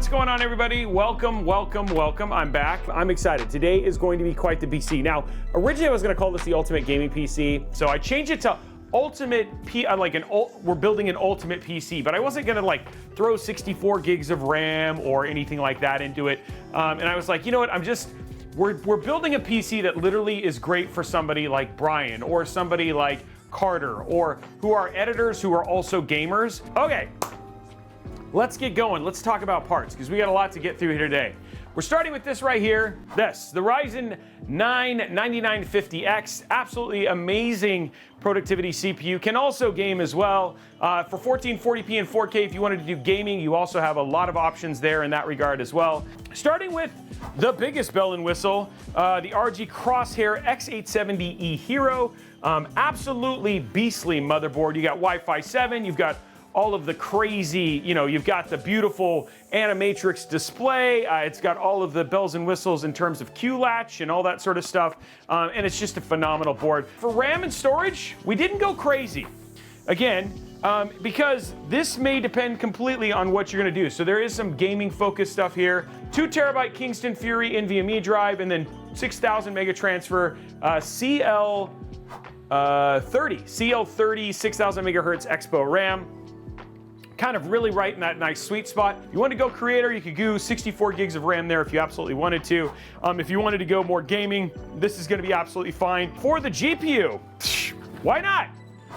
What's going on, everybody? Welcome, welcome, welcome. I'm back. I'm excited. Today is going to be quite the PC. Now, originally I was going to call this the Ultimate Gaming PC, so I changed it to Ultimate we're building an Ultimate PC, but I wasn't going to throw 64 gigs of RAM or anything like that into it. And I was like, you know what? We're building a PC that literally is great for somebody like Brian or somebody like Carter, or who are editors who are also gamers. Okay. Let's get going. Let's talk about parts, because we got a lot to get through here today. We're starting with this right here. The Ryzen 9 9950X. Absolutely amazing productivity CPU. Can also game as well. For 1440p and 4K, if you wanted to do gaming, you also have a lot of options there in that regard as well. Starting with the biggest bell and whistle, the RG Crosshair X870E Hero. Absolutely beastly motherboard. You got Wi-Fi 7, you've got all of the crazy, you've got the beautiful Animatrix display. It's got all of the bells and whistles in terms of Q-latch and all that sort of stuff. And it's just a phenomenal board. For RAM and storage, we didn't go crazy. Again, because this may depend completely on what you're gonna do. So there is some gaming focused stuff here. 2 terabyte Kingston Fury NVMe drive, and then 6,000 mega transfer CL30 6,000 megahertz Expo RAM. Kind of really right in that nice sweet spot. You want to go creator, you could do 64 gigs of RAM there if you absolutely wanted to. If you wanted to go more gaming, this is going to be absolutely fine. For the GPU, why not?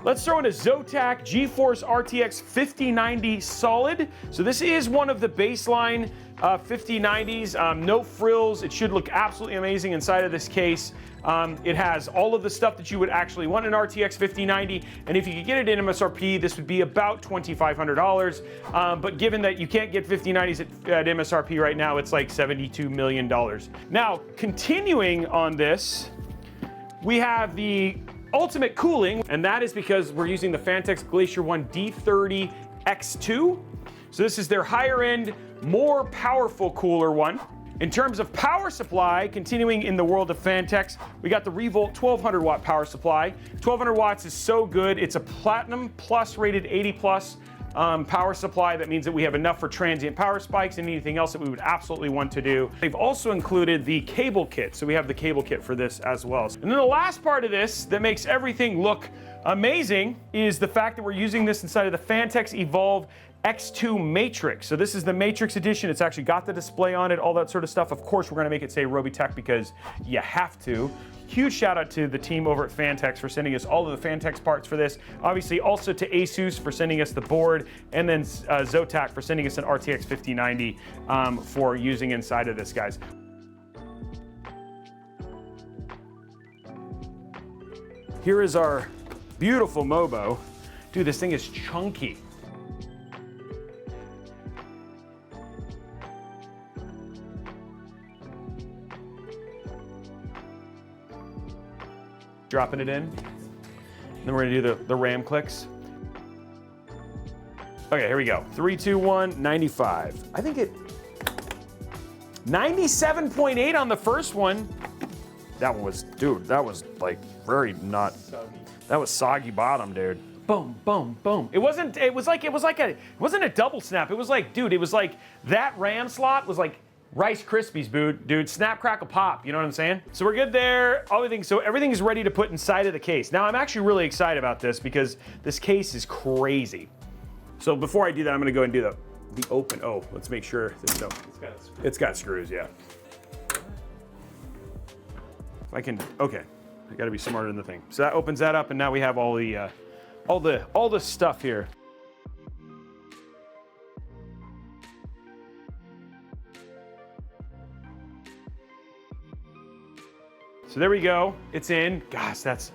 Let's throw in a Zotac GeForce RTX 5090 solid. So this is one of the baseline 5090s, no frills. It should look absolutely amazing inside of this case. It has all of the stuff that you would actually want in an RTX 5090, and if you could get it in MSRP, this would be about $2,500. But given that you can't get 5090s at MSRP right now, it's like $72 million. Now, continuing on this, we have the ultimate cooling, and that is because we're using the Phanteks Glacier 1 D30 X2. So this is their higher end, more powerful cooler one. In terms of power supply, continuing in the world of Phanteks, we got the Revolt 1200 watt power supply. 1200 watts is so good. It's a Platinum Plus rated 80 plus power supply. That means that we have enough for transient power spikes and anything else that we would absolutely want to do. They've also included the cable kit, so we have the cable kit for this as well. And then the last part of this that makes everything look amazing is the fact that we're using this inside of the Phanteks Evolv X2 Matrix. So this is the Matrix edition. It's actually got the display on it, all that sort of stuff. Of course, we're gonna make it say Robeytech because you have to. Huge shout out to the team over at Phanteks for sending us all of the Phanteks parts for this. Obviously also to Asus for sending us the board, and then Zotac for sending us an RTX 5090 for using inside of this, guys. Here is our beautiful Mobo. Dude, this thing is chunky. Dropping it in. And then we're gonna do the RAM clicks. Okay, here we go. 3, 2, 1, 95. I think 97.8 on the first one. That one was, dude, that was like very not, that was soggy bottom, dude. Boom, boom, boom. It wasn't a double snap. It was like, dude, it was like that RAM slot was like Rice Krispies, dude. Snap, crackle, pop. You know what I'm saying? So we're good there. So everything is ready to put inside of the case. Now I'm actually really excited about this because this case is crazy. So before I do that, I'm gonna go and do the open. Oh, let's make sure there's no. It's got screws, yeah. If I can, okay. I gotta be smarter than the thing. So that opens that up, and now we have all the stuff here. So there we go, it's in. Gosh, that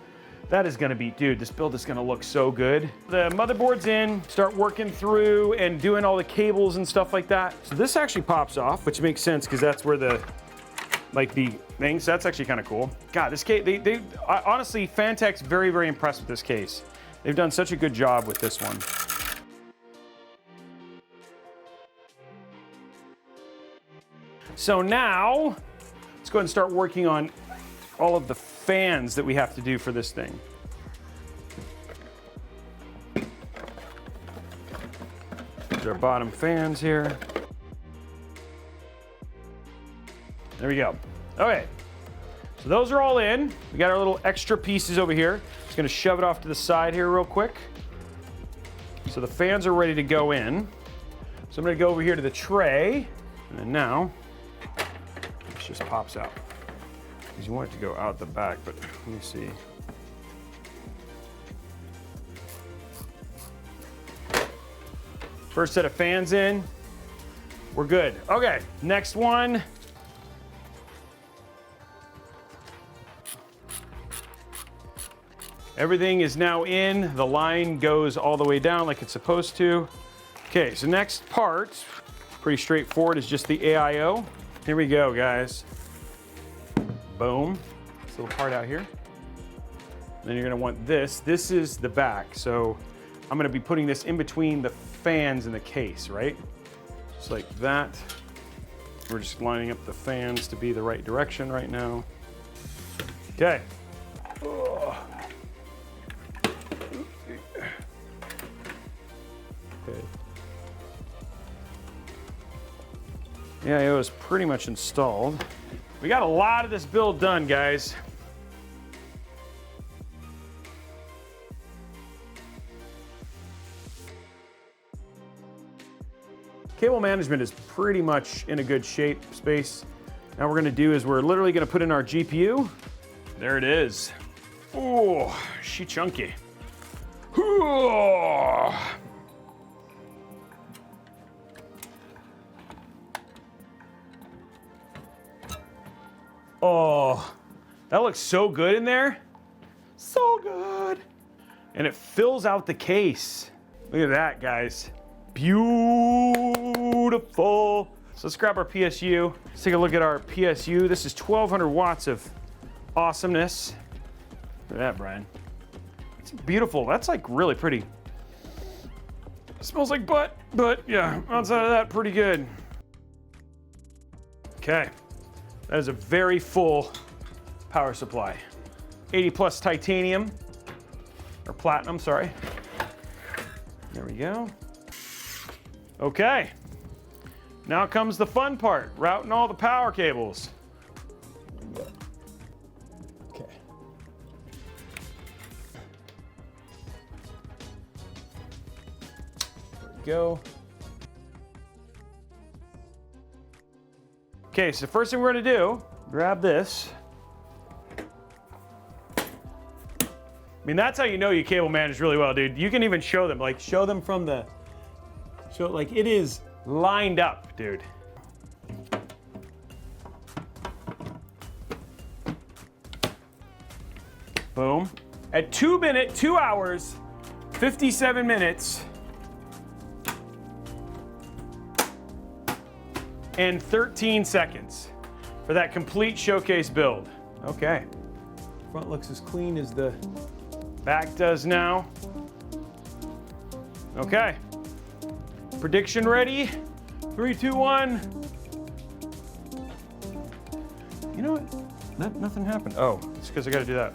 is gonna be, dude, this build is gonna look so good. The motherboard's in, start working through and doing all the cables and stuff like that. So this actually pops off, which makes sense because that's where the things, so that's actually kind of cool. God, this case, honestly, Phanteks, very, very impressed with this case. They've done such a good job with this one. So now, let's go ahead and start working on all of the fans that we have to do for this thing. There's our bottom fans here. There we go. Okay, so those are all in. We got our little extra pieces over here. Just gonna shove it off to the side here real quick. So the fans are ready to go in. So I'm gonna go over here to the tray, and then now, this just pops out. Because you want it to go out the back, but let me see. First set of fans in, we're good. Okay, next one. Everything is now in. The line goes all the way down like it's supposed to. Okay, so next part, pretty straightforward, is just the AIO. Here we go, guys. Boom. This little part out here. Then you're gonna want this. This is the back, so I'm gonna be putting this in between the fans in the case, right? Just like that. We're just lining up the fans to be the right direction right now. Okay. Okay. The AIO is pretty much installed. We got a lot of this build done, guys. Cable management is pretty much in a good shape space. Now what we're gonna do is we're literally gonna put in our GPU. There it is. Oh, she chunky. Oh, that looks so good in there. So good. And it fills out the case. Look at that, guys. Beautiful. So let's grab our PSU. Let's take a look at our PSU. This is 1200 watts of awesomeness. Look at that, Brian. It's beautiful. That's like really pretty. It smells like butt, but yeah, outside of that, pretty good. Okay. That is a very full power supply. 80 plus titanium, or platinum, sorry. There we go. Okay. Now comes the fun part, routing all the power cables. Okay. There we go. Okay, so first thing we're gonna do, grab this. I mean, that's how you know you cable manage really well, dude. You can even show them, like show them from the, like it is lined up, dude. Boom. At 2 hours, 57 minutes, and 13 seconds for that complete showcase build. Okay. Front looks as clean as the back does now. Okay. Prediction ready? 3, 2, 1. You know what? Nothing happened. Oh, it's because I gotta do that.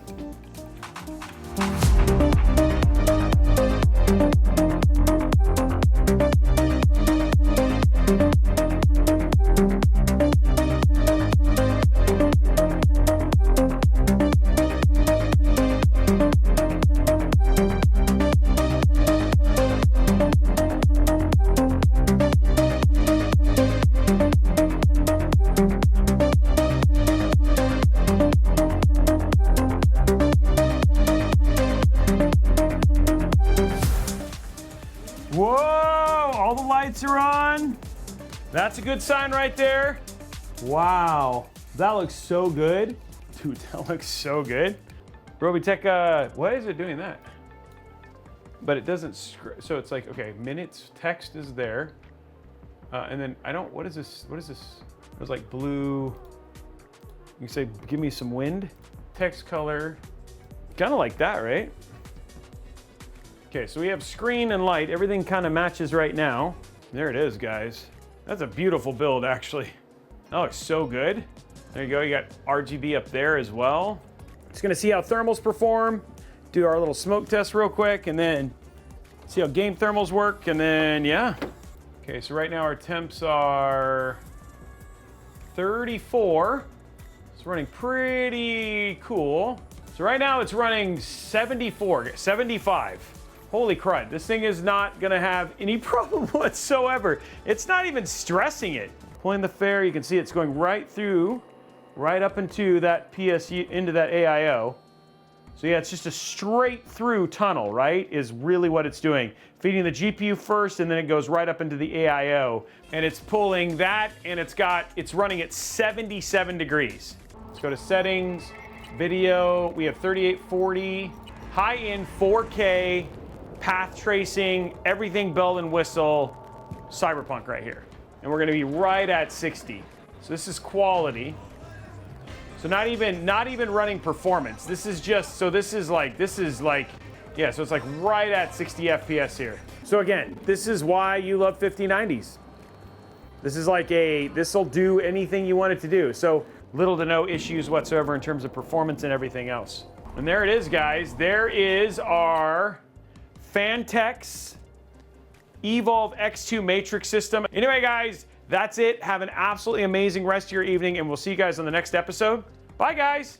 Whoa, all the lights are on. That's a good sign right there. Wow, that looks so good. Dude, that looks so good. Robeytech, why is it doing that? But it doesn't, so it's like, okay, minutes, text is there. And then what is this? It was like blue. You can say, give me some wind. Text color, kind of like that, right? Okay, so we have screen and light. Everything kind of matches right now. There it is, guys. That's a beautiful build, actually. That looks so good. There you go, you got RGB up there as well. Just gonna see how thermals perform, do our little smoke test real quick, and then see how game thermals work, and then, yeah. Okay, so right now our temps are 34. It's running pretty cool. So right now it's running 74, 75. Holy crud, this thing is not gonna have any problem whatsoever. It's not even stressing it. Pulling the fair, you can see it's going right through, right up into that PSU, into that AIO. So yeah, it's just a straight through tunnel, right? Is really what it's doing. Feeding the GPU first, and then it goes right up into the AIO. And it's pulling that, and it's running at 77 degrees. Let's go to settings, video. We have 3840, high-end 4K, path tracing, everything bell and whistle, cyberpunk right here. And we're gonna be right at 60. So this is quality. So not even running performance. This is just, so this is like, yeah, so it's like right at 60 FPS here. So again, this is why you love 5090s. This is like this'll do anything you want it to do. So little to no issues whatsoever in terms of performance and everything else. And there it is, guys. There is our Phanteks Evolv X2 Matrix system. Anyway, guys, that's it. Have an absolutely amazing rest of your evening, and we'll see you guys on the next episode. Bye, guys.